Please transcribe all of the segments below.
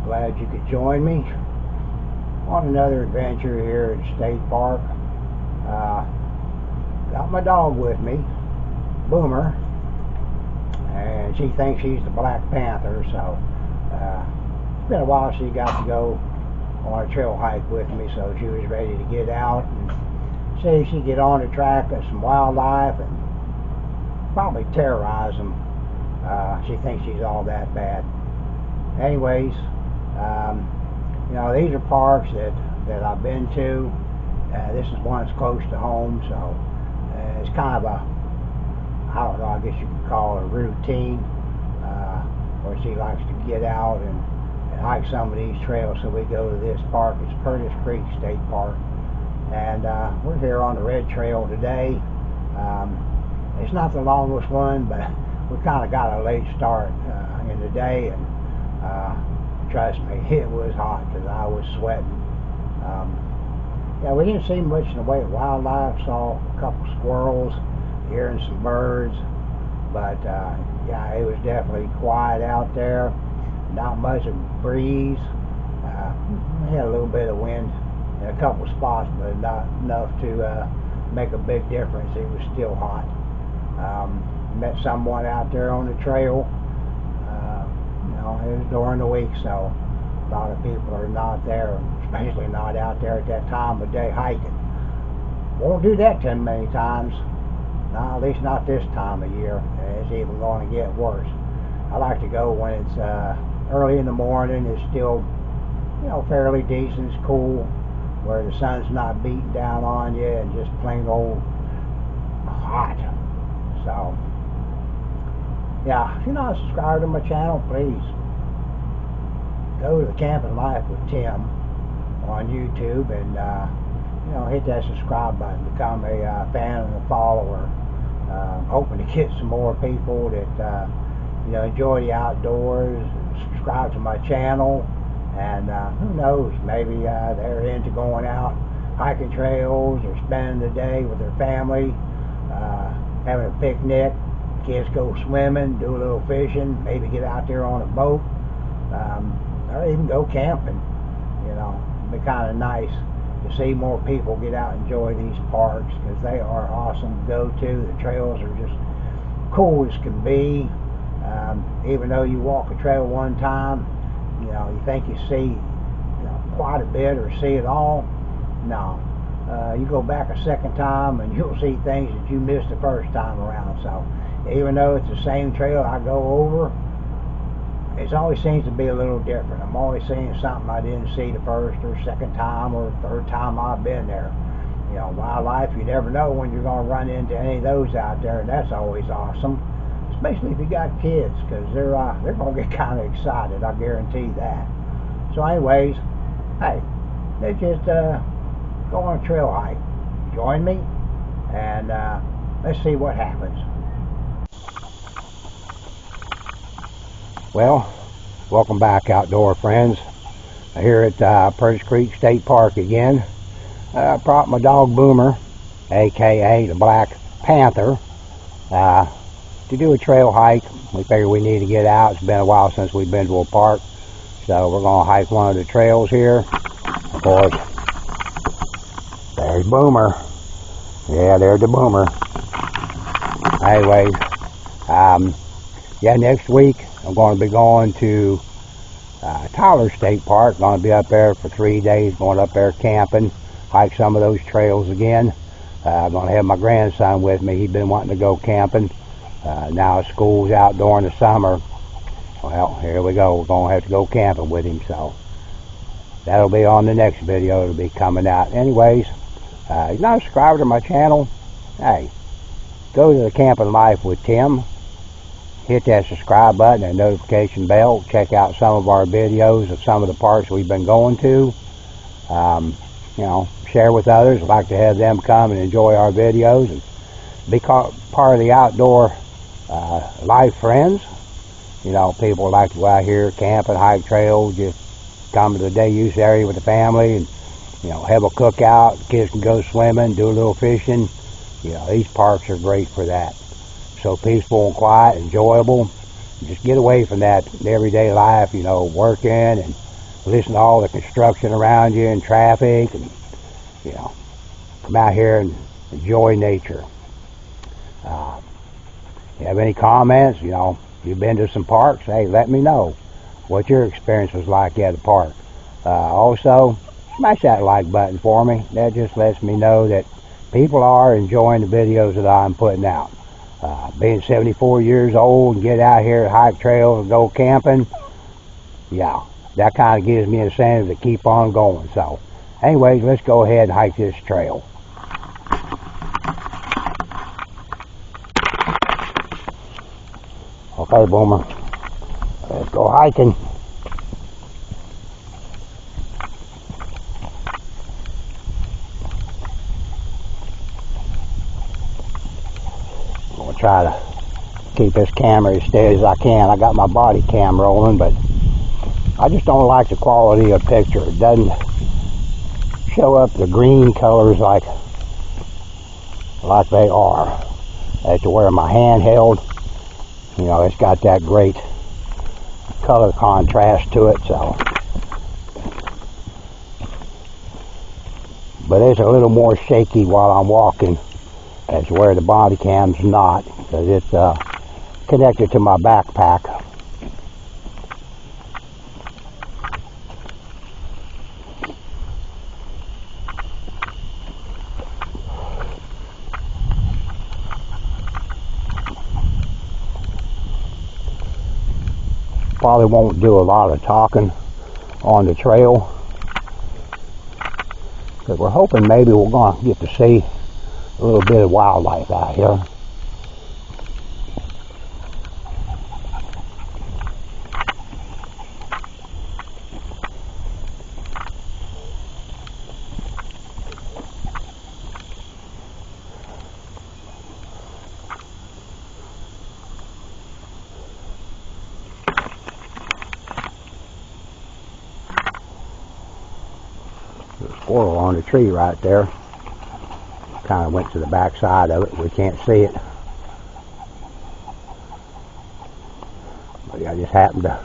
Glad you could join me on another adventure here at State Park. Got my dog with me, Boomer, and she thinks she's the Black Panther, so it's been a while she got to go on a trail hike with me, so she was ready to get out and see if she could get on the track of some wildlife and probably terrorize them. She thinks she's all that bad. Anyways, you know, these are parks that I've been to. This is one that's close to home, so it's kind of a, I don't know, I guess you could call it a routine, where she likes to get out and hike some of these trails. So we go to this park. It's Purtis Creek State Park, and we're here on the Red Trail today. It's not the longest one, but we kind of got a late start in the day, and trust me, it was hot because I was sweating. Yeah, we didn't see much in the way of wildlife. Saw a couple squirrels, hearing some birds, but yeah, it was definitely quiet out there. Not much of a breeze. We had a little bit of wind in a couple spots, but not enough to make a big difference. It was still hot. Met someone out there on the trail. You know, it was during the week, so a lot of people are not there, especially not out there at that time of day hiking. Won't do that too many times. No, at least not this time of year. It's even going to get worse. I like to go when it's early in the morning. It's still, you know, fairly decent. It's cool, where the sun's not beating down on you and just plain old hot. So yeah, if you're not subscribed to my channel, please go to the Camping Life with Tim on YouTube and you know, hit that subscribe button. Become a fan and a follower. Hoping to get some more people that you know, enjoy the outdoors, subscribe to my channel, and who knows, maybe they're into going out hiking trails or spending the day with their family, having a picnic. Kids go swimming, do a little fishing, maybe get out there on a boat, or even go camping. You know, it'd be kind of nice to see more people get out and enjoy these parks, because they are awesome to go to. The trails are just cool as can be. Even though you walk a trail one time, you know, you think you see, you know, quite a bit or see it all. No, you go back a second time and you'll see things that you missed the first time around. So even though it's the same trail I go over, it always seems to be a little different. I'm always seeing something I didn't see the first or second time or third time I've been there. You know, wildlife, you never know when you're going to run into any of those out there, and that's always awesome. Especially if you got kids, because they're going to get kind of excited, I guarantee that. So anyways, hey, let's just go on a trail hike. Join me, and let's see what happens. Well, welcome back, outdoor friends. Here at Purtis Creek State Park again. I brought my dog Boomer, aka the Black Panther, to do a trail hike. We figured we need to get out. It's been a while since we've been to a park, so we're going to hike one of the trails here. Of course, there's Boomer. Yeah, there's the Boomer. Anyways, yeah, next week I'm going to be going to Tyler State Park. Going to be up there for 3 days, going up there camping, hike some of those trails again. I'm going to have my grandson with me. He's been wanting to go camping. Now school's out during the summer. Well, here we go. We're going to have to go camping with him. So that'll be on the next video. It'll be coming out. Anyways, if you're not subscribed to my channel, hey, go to the Camping Life with Tim. Hit that subscribe button and notification bell. Check out some of our videos of some of the parks we've been going to. You know, share with others. I'd like to have them come and enjoy our videos and be part of the outdoor life friends. You know, people like to go out here, camp and hike trails, just come to the day use area with the family and, you know, have a cookout. Kids can go swimming, do a little fishing. You know, these parks are great for that. So peaceful and quiet, enjoyable. Just get away from that everyday life, you know, working and listen to all the construction around you and traffic, and you know, come out here and enjoy nature. You have any comments? You know, you've been to some parks, hey, let me know what your experience was like at the park. Also, smash that like button for me. That just lets me know that people are enjoying the videos that I'm putting out. Being 74 years old and get out here, hike trails and go camping, yeah, that kind of gives me incentive to keep on going. So anyways, let's go ahead and hike this trail. Okay, Boomer, let's go hiking. I'm going to try to keep this camera as steady as I can. I got my body cam rolling, but I just don't like the quality of the picture. It doesn't show up the green colors like they are. As to where my handheld, you know, it's got that great color contrast to it. So, but it's a little more shaky while I'm walking, as to where the body cam's not, because it's connected to my backpack. Probably won't do a lot of talking on the trail, because we're hoping maybe we're going to get to see a little bit of wildlife out here. There's a squirrel on the tree right there. Kind of went to the back side of it. We can't see it. But I just happened to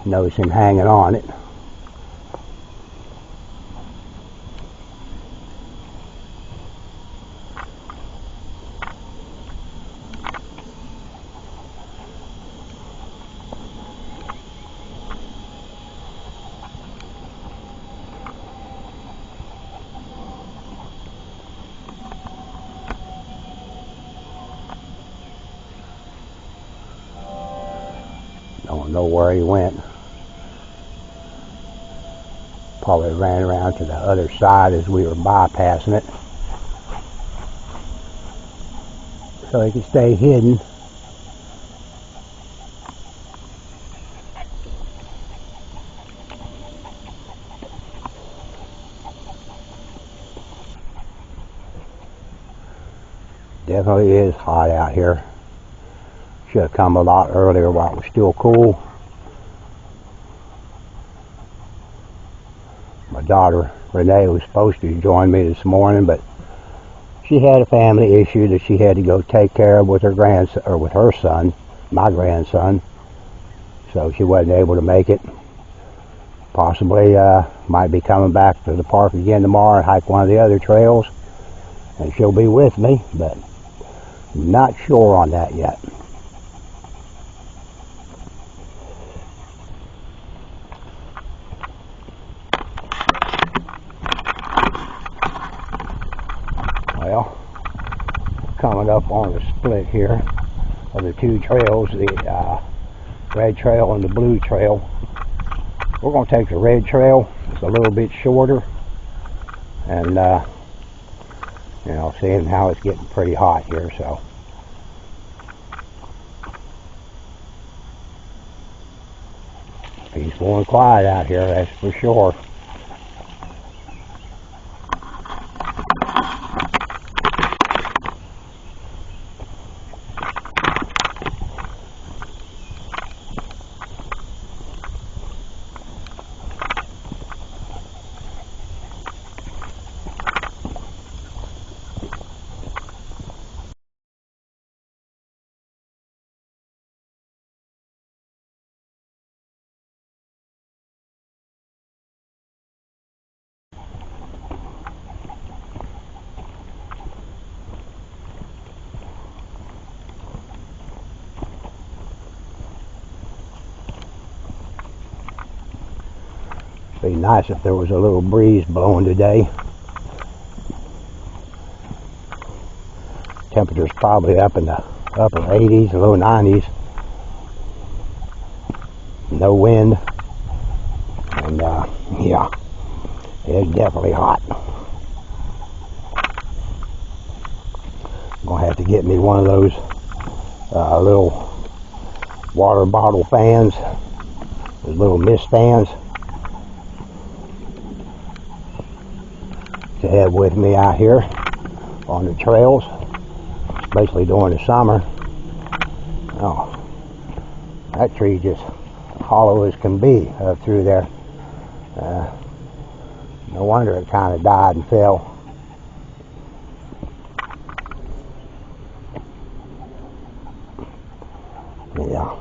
notice him hanging on it. Don't know where he went. Probably ran around to the other side as we were bypassing it, so he could stay hidden. Definitely is hot out here. Should have come a lot earlier while it was still cool. My daughter Renee was supposed to join me this morning, but she had a family issue that she had to go take care of with her grandson, or with her son, my grandson. So she wasn't able to make it. Possibly might be coming back to the park again tomorrow and hike one of the other trails, and she'll be with me, but not sure on that yet. Well, coming up on the split here of the two trails, the red trail and the blue trail. We're going to take the red trail. It's a little bit shorter, and you know, seeing how it's getting pretty hot here, so peaceful and quiet out here, that's for sure. Be nice if there was a little breeze blowing today. Temperature's probably up in the upper 80s, low 90s. No wind. And yeah, it's definitely hot. I'm gonna have to get me one of those little water bottle fans, those little mist fans, to have with me out here on the trails, especially during the summer. Oh, that tree just hollow as can be up through there. No wonder it kind of died and fell. Yeah.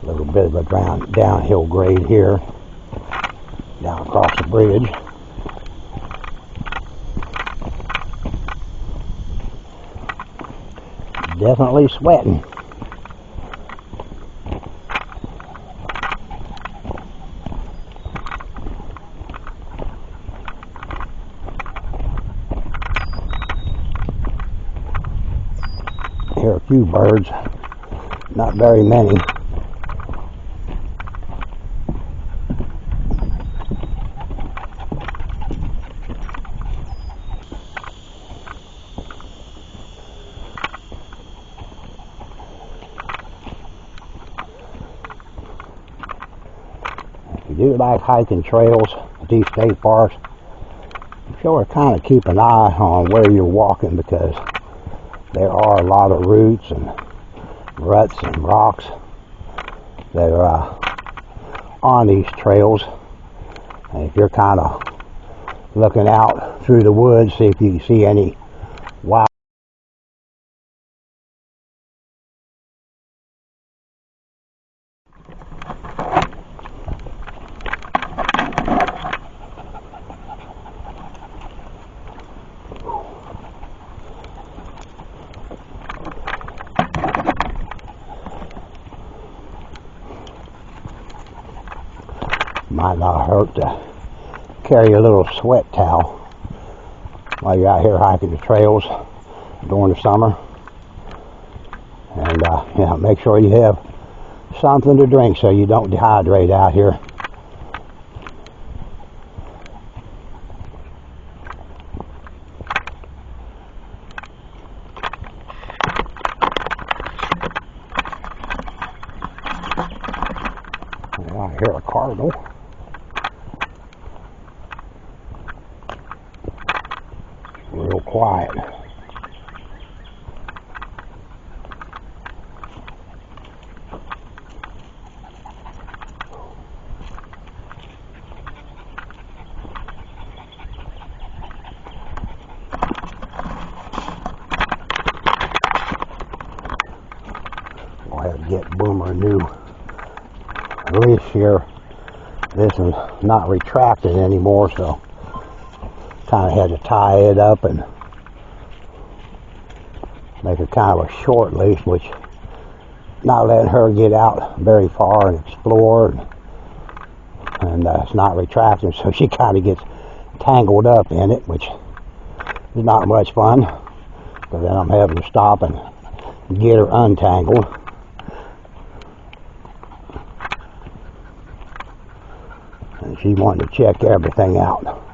A little bit of a downhill grade here, down across the bridge. Definitely sweating. Hear a few birds, not very many. If you do like hiking trails at these state parks, be sure to kind of keep an eye on where you're walking, because there are a lot of roots and ruts and rocks that are on these trails. And if you're kind of looking out through the woods, see if you can see any wild. Might not hurt to carry a little sweat towel while you're out here hiking the trails during the summer. And yeah, make sure you have something to drink so you don't dehydrate out here. Yeah, I hear a cardinal. Real quiet. I'll have to get Boomer a new leash here. This is not retracted anymore, so kind of had to tie it up and make it kind of a short leash, which not letting her get out very far and explore, and it's not retracting, so she kind of gets tangled up in it, which is not much fun, because then I'm having to stop and get her untangled. And she wanted to check everything out.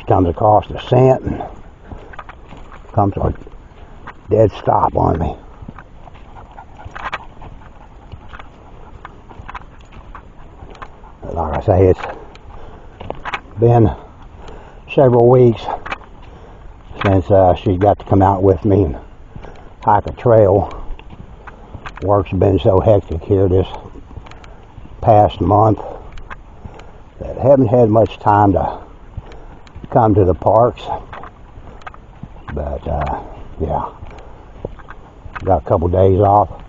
Comes across the scent and comes to a dead stop on me. Like I say, it's been several weeks since she got to come out with me and hike a trail. Work's been so hectic here this past month that I haven't had much time to come to the parks, but yeah, got a couple days off.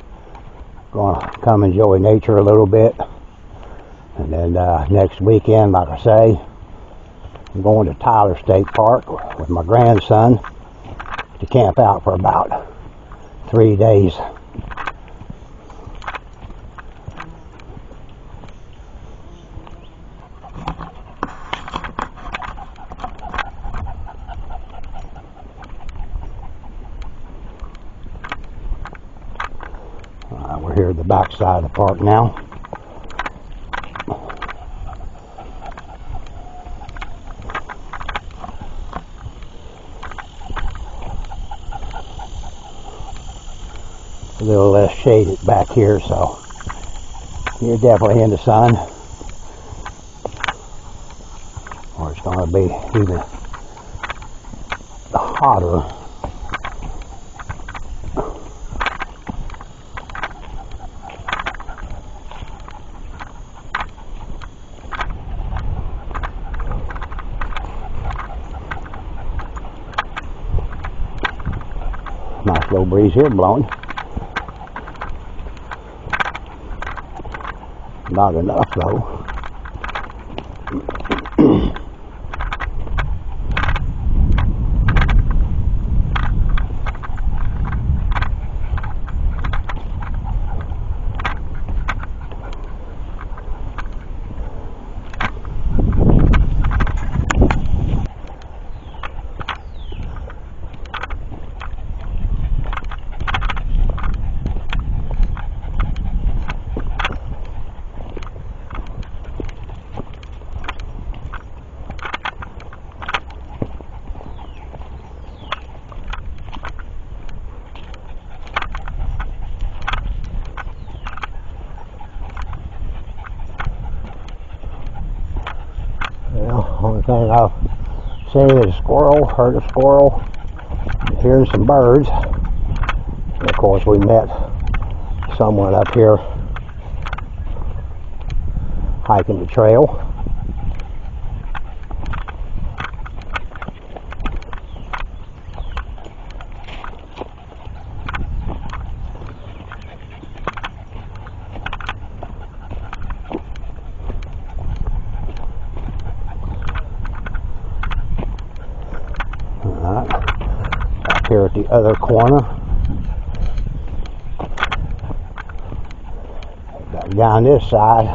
Gonna come enjoy nature a little bit, and then next weekend, like I say, I'm going to Tyler State Park with my grandson, to camp out for about 3 days. We're here at the back side of the park now. A little less shaded back here, so you're definitely in the sun, or it's going to be even hotter. Nice low breeze here blowing. Not enough though. Only thing I've seen is a squirrel, heard a squirrel, hearing some birds. And of course, we met someone up here hiking the trail. Back here at the other corner. Down this side,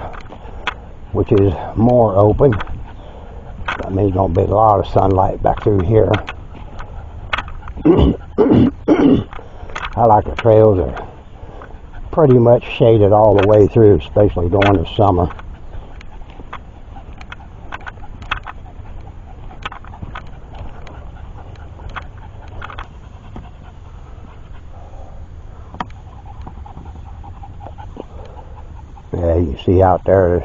which is more open. That means there's going to be a lot of sunlight back through here. I like the trails. They're pretty much shaded all the way through, especially during the summer. Yeah, you can see out there, there's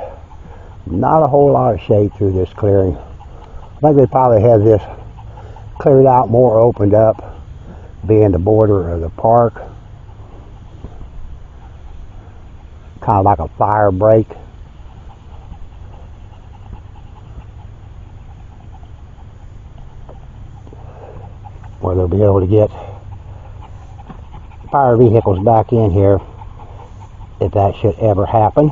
not a whole lot of shade through this clearing. I think they probably have this cleared out more, opened up, being the border of the park. Kind of like a fire break. Where they'll be able to get fire vehicles back in here, if that should ever happen.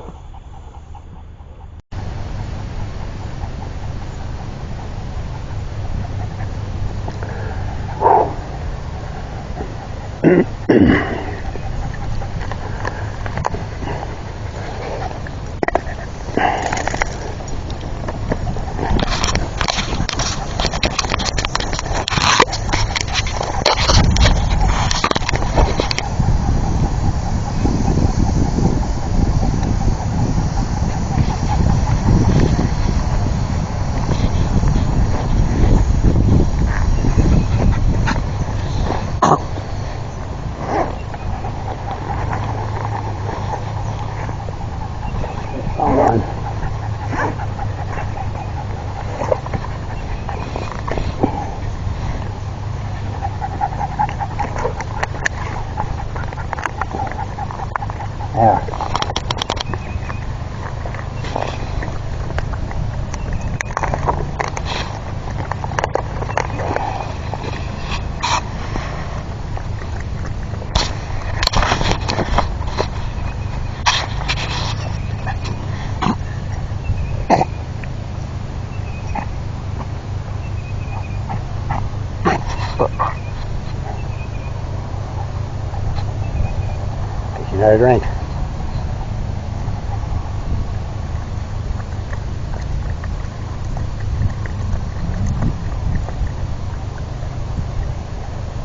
Another drink.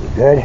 You good?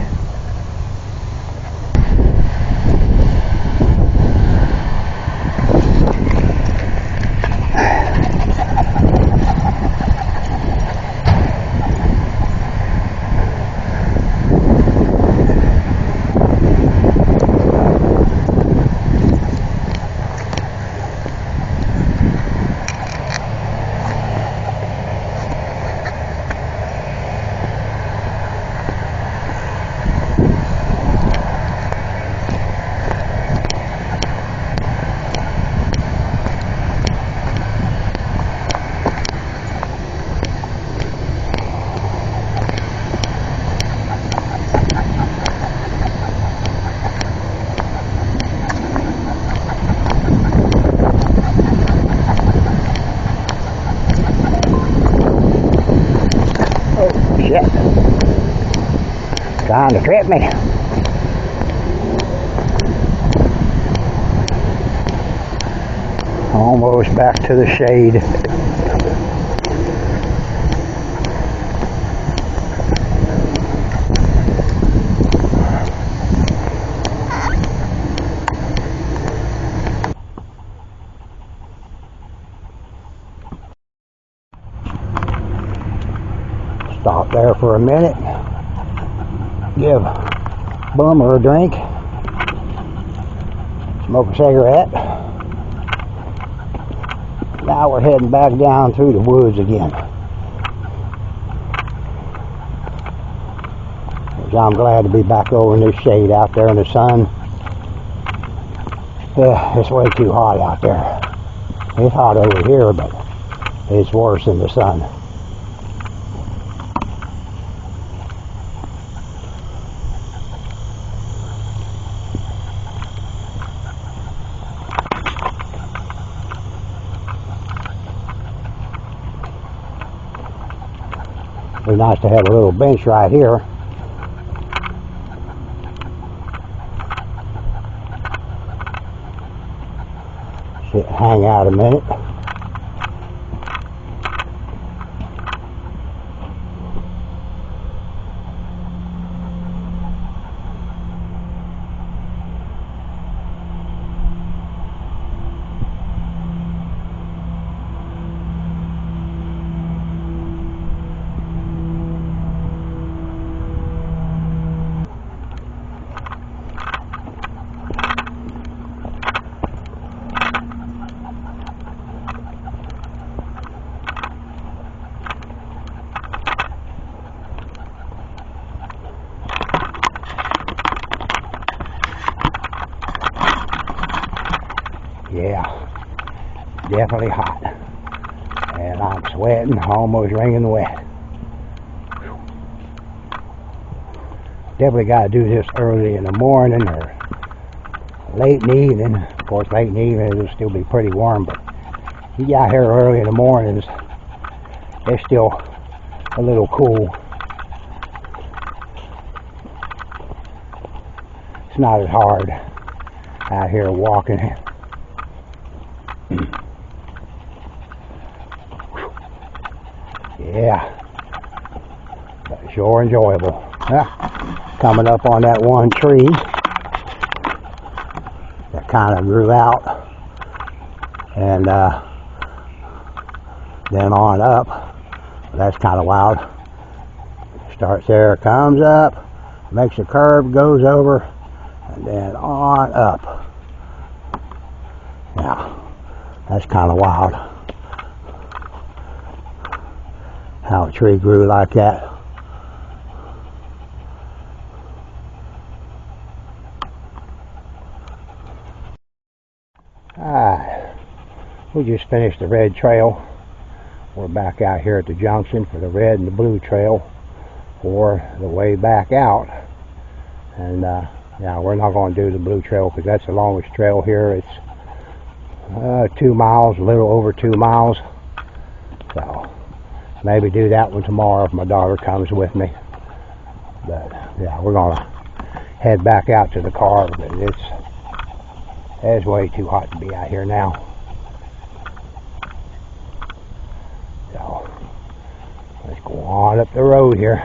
Shit. Trying to trip me. Almost back to the shade. Stop there for a minute, give Boomer a drink, smoke a cigarette. Now we're heading back down through the woods again. I'm glad to be back over in this shade out there in the sun. Yeah, it's way too hot out there. It's hot over here, but it's worse in the sun. It'd be nice to have a little bench right here. Sit, hang out a minute. Yeah, definitely hot. And I'm sweating, almost wringing wet. Definitely got to do this early in the morning or late in the evening. Of course, late in the evening it'll still be pretty warm, but you get out here early in the mornings, it's still a little cool. It's not as hard out here walking. Yeah, but sure enjoyable. Coming up on that one tree that kind of grew out, and then on up. That's kind of wild. Starts there, comes up, makes a curve, goes over, and then on up. Now, that's kind of wild. How a tree grew like that. Alright, we just finished the red trail. We're back out here at the junction for the red and the blue trail for the way back out. And yeah, we're not going to do the blue trail because that's the longest trail here. It's 2 miles, a little over 2 miles. So maybe do that one tomorrow if my daughter comes with me. But yeah, we're gonna head back out to the car. But It's way too hot to be out here now. So, let's go on up the road here.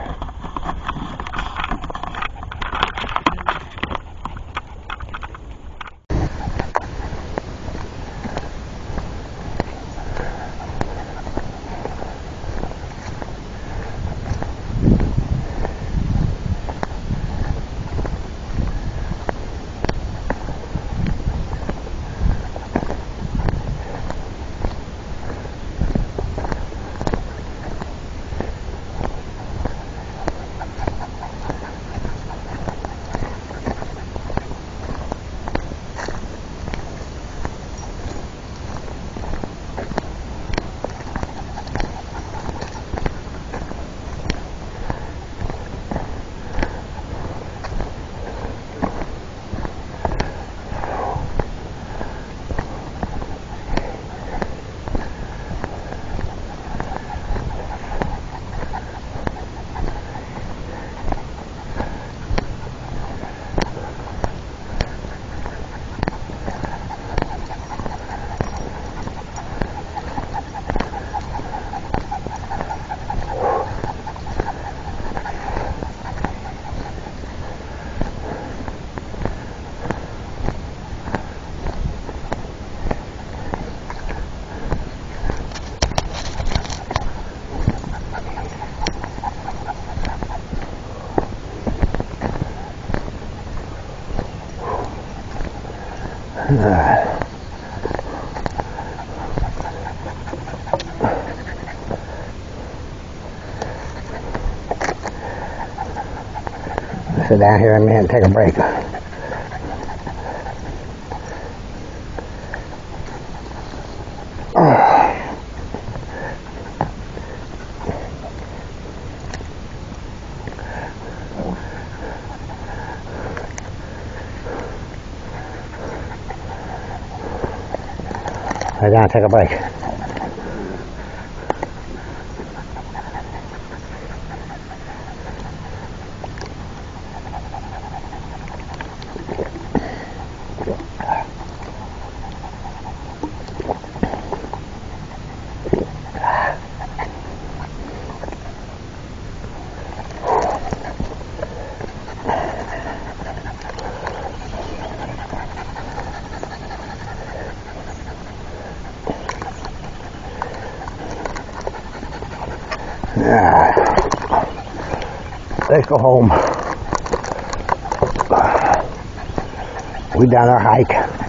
Sit down here a minute and take a break. Sit down and take a break. Let's go home. We done our hike.